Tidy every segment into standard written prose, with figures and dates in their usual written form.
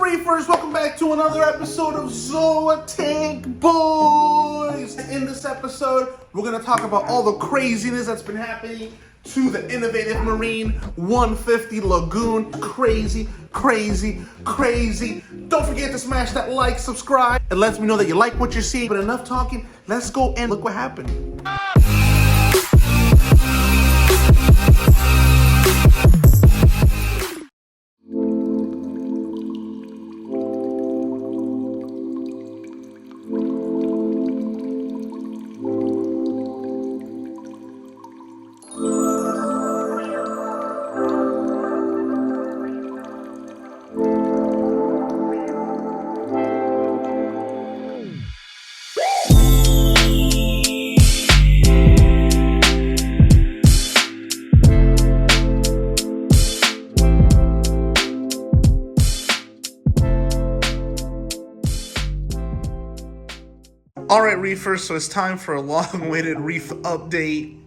Reefers, welcome back to another episode of Zoa Tank Boys. In this episode, we're going to talk about all the craziness that's been happening to the innovative Marine 150 Lagoon. Crazy, crazy, crazy. Don't forget to smash that like, subscribe. It lets me know that you like what you're seeing. But enough talking, let's go and look what happened. Alright, Reefers, so it's time for a long-awaited Reef update.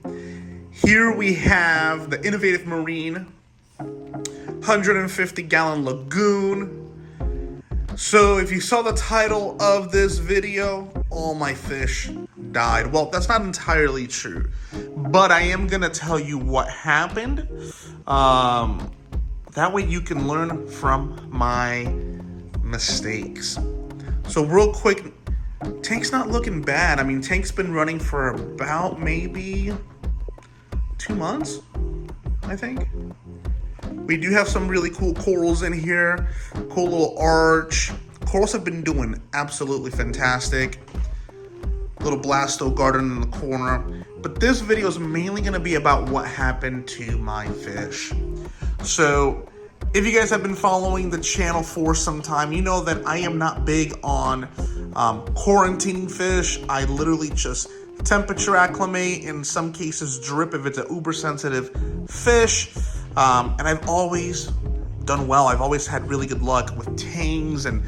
Here we have the innovative Marine 150-gallon Lagoon. So if you saw the title of this video, all my fish died. Well, that's not entirely true, but I am going to tell you what happened. That way you can learn from my mistakes. So real quick, Tank's not looking bad. I mean, Tank's been running for about maybe 2 months, I think. We do have some really cool corals in here. Cool little arch. Corals have been doing absolutely fantastic. Little blasto garden in the corner. But this video is mainly going to be about what happened to my fish. So if you guys have been following the channel for some time, you know that I am not big on quarantining fish. I literally just temperature acclimate, in some cases drip if it's an uber sensitive fish. And I've always done well. I've always had really good luck with tangs and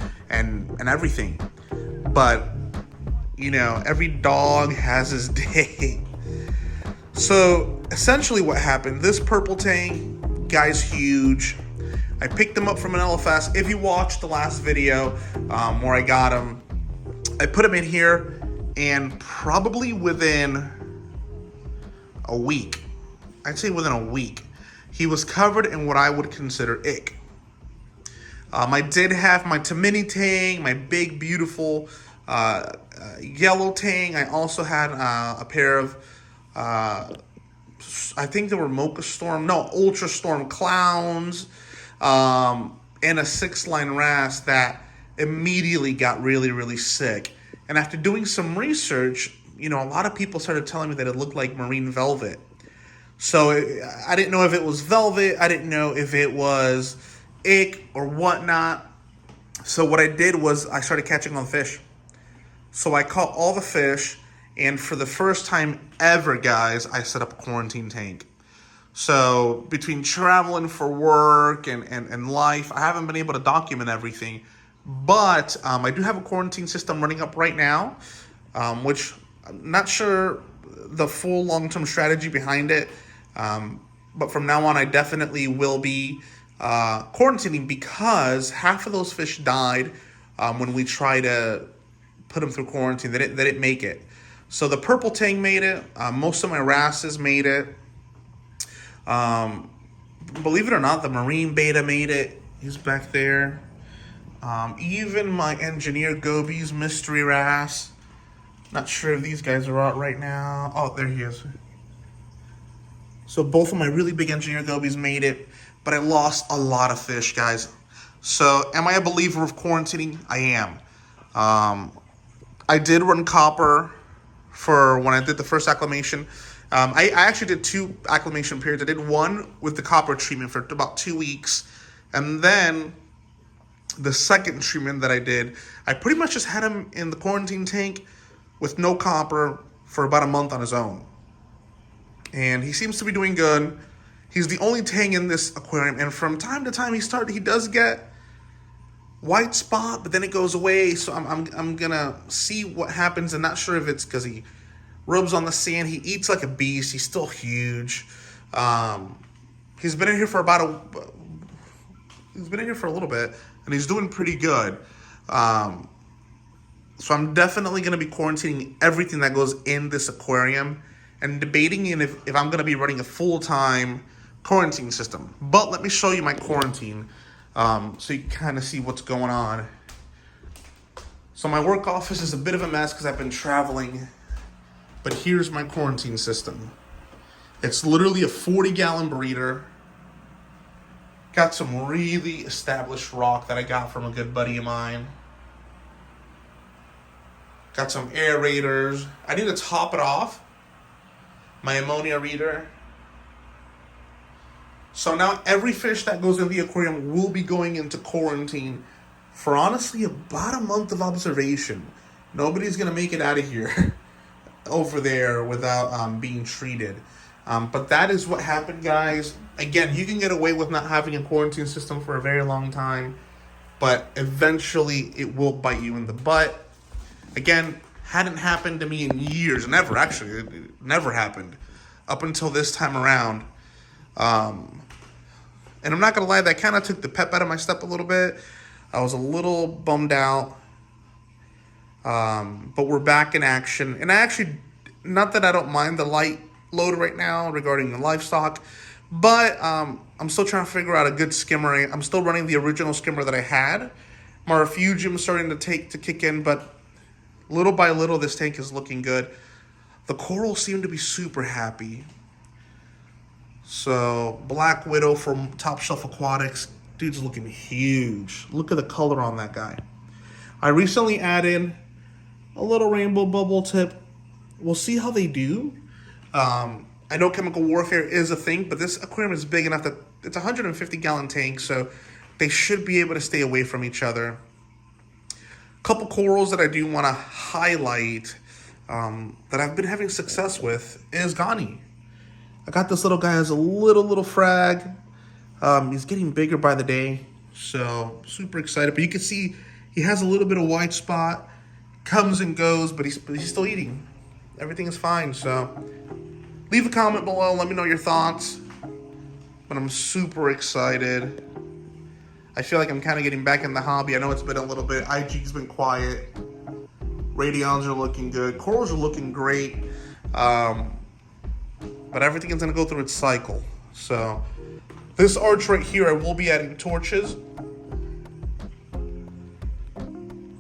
everything. But, you know, every dog has his day. So essentially what happened, this purple tang, guy's huge. I picked him up from an LFS. If you watched the last video where I got him, I put him in here, and probably within a week, I'd say within a week, he was covered in what I would consider ick. I did have my Tamini tang, my big, beautiful yellow tang. I also had a pair of, I think they were Ultra Storm clowns, and a 6-line wrasse that immediately got really, really sick. And after doing some research, you know, a lot of people started telling me that it looked like marine velvet. So I didn't know if it was velvet. I didn't know if it was ick or whatnot. So what I did was I started catching all the fish. So I caught all the fish, and for the first time ever, guys, I set up a quarantine tank. So between traveling for work and life, I haven't been able to document everything. But I do have a quarantine system running up right now, which I'm not sure the full long-term strategy behind it. But from now on, I definitely will be quarantining, because half of those fish died when we tried to put them through quarantine. They didn't make it. So the purple tang made it. Most of my wrasses made it. Believe it or not, the marine beta made it. He's back there. Even my engineer gobies, mystery wrasse. Not sure if these guys are out right now. Oh, there he is. So both of my really big engineer gobies made it, but I lost a lot of fish, guys. So am I a believer of quarantining? I am. I did run copper for when I did the first acclimation. I actually did 2 acclimation periods. I did one with the copper treatment for about 2 weeks, and then the second treatment that I did, I pretty much just had him in the quarantine tank with no copper for about a month on his own. And he seems to be doing good. He's the only tang in this aquarium, and from time to time he does get white spot, but then it goes away. So I'm gonna see what happens. I'm not sure if it's because he rubs on the sand. He eats like a beast. He's still huge. He's been in here for about he's been in here for a little bit, and he's doing pretty good. So I'm definitely going to be quarantining everything that goes in this aquarium and debating if I'm going to be running a full-time quarantine system. But let me show you my quarantine so you can kind of see what's going on. So my work office is a bit of a mess because I've been traveling. But here's my quarantine system. It's literally a 40-gallon breeder. Got some really established rock that I got from a good buddy of mine. Got some aerators. I need to top it off. My ammonia reader. So now every fish that goes in the aquarium will be going into quarantine for honestly about a month of observation. Nobody's going to make it out of here over there without being treated. But that is what happened, guys. Again, you can get away with not having a quarantine system for a very long time, but eventually it will bite you in the butt. Again, hadn't happened to me in years. Never, actually. It never happened up until this time around. And I'm not going to lie, that kind of took the pep out of my step a little bit. I was a little bummed out. But we're back in action. And I actually, not that I don't mind the light load right now regarding the livestock, but I'm still trying to figure out a good skimmer. I'm still running the original skimmer that I had. My refugium starting to kick in, but little by little, this tank is looking good. The corals seem to be super happy. So, Black Widow from Top Shelf Aquatics. Dude's looking huge. Look at the color on that guy. I recently added a little rainbow bubble tip. We'll see how they do. I know chemical warfare is a thing, but this aquarium is big enough that it's a 150-gallon tank, so they should be able to stay away from each other. Couple corals that I do want to highlight that I've been having success with is Gani. I got this little guy as a little frag. He's getting bigger by the day, so super excited. But you can see he has a little bit of white spot, comes and goes, but he's still eating. Everything is fine. So leave a comment below. Let me know your thoughts. But I'm super excited. I feel like I'm kind of getting back in the hobby. I know it's been a little bit. IG's been quiet. Radions are looking good. Corals are looking great. But everything is going to go through its cycle. So this arch right here, I will be adding torches.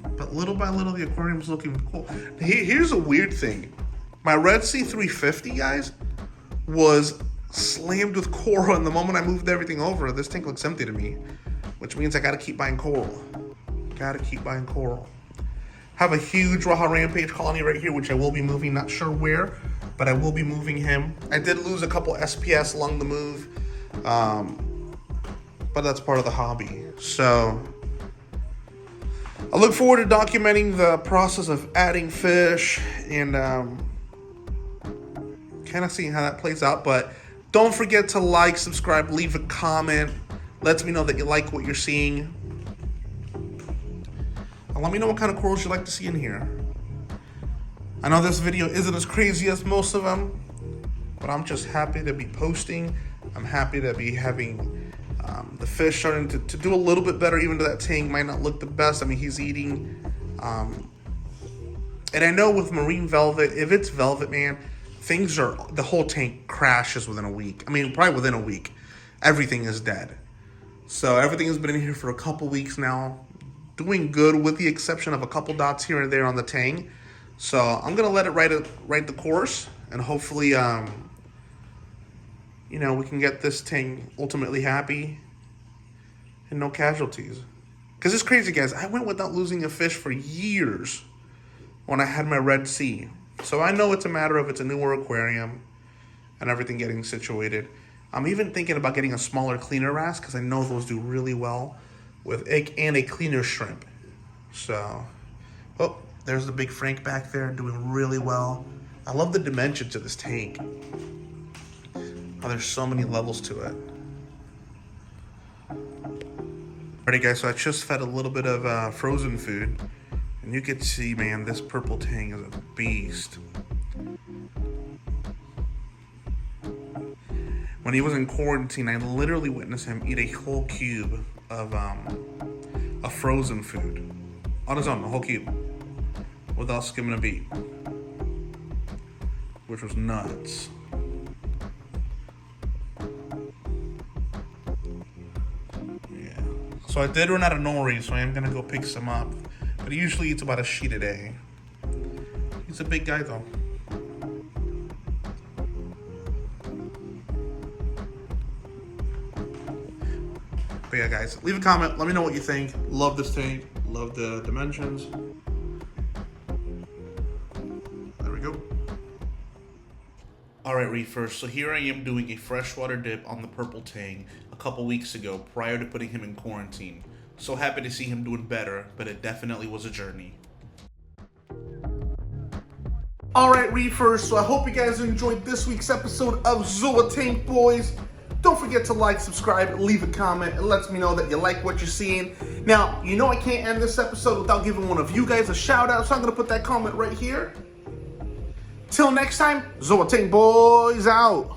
But little by little, the aquarium's looking cool. Here's a weird thing. My Red Sea 350, guys, was slammed with coral. And the moment I moved everything over, this tank looks empty to me. Which means I got to keep buying coral. Have a huge Raha Rampage colony right here, which I will be moving. Not sure where, but I will be moving him. I did lose a couple SPS along the move. But that's part of the hobby. So I look forward to documenting the process of adding fish and kind of seeing how that plays out. But don't forget to like, subscribe, leave a comment. Lets me know that you like what you're seeing. And let me know what kind of corals you like to see in here. I know this video isn't as crazy as most of them, but I'm just happy to be posting. I'm happy to be having the fish starting to do a little bit better, even though that tank might not look the best. I mean, he's eating. And I know with marine velvet, if it's velvet, man, the whole tank crashes within a week. I mean, probably within a week. Everything is dead. So everything has been in here for a couple weeks now. Doing good with the exception of a couple dots here and there on the tang. So I'm going to let it ride the course. And hopefully, we can get this tang ultimately happy. And no casualties. Because it's crazy, guys. I went without losing a fish for years when I had my Red Sea. So I know it's a matter of it's a newer aquarium and everything getting situated. I'm even thinking about getting a smaller cleaner wrasse because I know those do really well with and a cleaner shrimp. So, there's the big Frank back there doing really well. I love the dimensions of this tank. Oh, there's so many levels to it. Alrighty, guys, so I just fed a little bit of frozen food. And you can see, man, this purple tang is a beast. When he was in quarantine, I literally witnessed him eat a whole cube of a frozen food on his own, a whole cube, without skimming a beat, which was nuts. Yeah. So I did run out of nori, so I am gonna go pick some up. But he usually eats about a sheet a day. He's a big guy though. But yeah, guys, leave a comment. Let me know what you think. Love this tank. Love the dimensions. There we go. Alright, Reefers, so here I am doing a freshwater dip on the purple tang a couple weeks ago prior to putting him in quarantine. So happy to see him doing better, but it definitely was a journey. Alright, Reefers, so I hope you guys enjoyed this week's episode of Zoa Tank Boys. Don't forget to like, subscribe, leave a comment. It lets me know that you like what you're seeing. Now, you know I can't end this episode without giving one of you guys a shout out, so I'm going to put that comment right here. Till next time, Zoa Tank Boys out.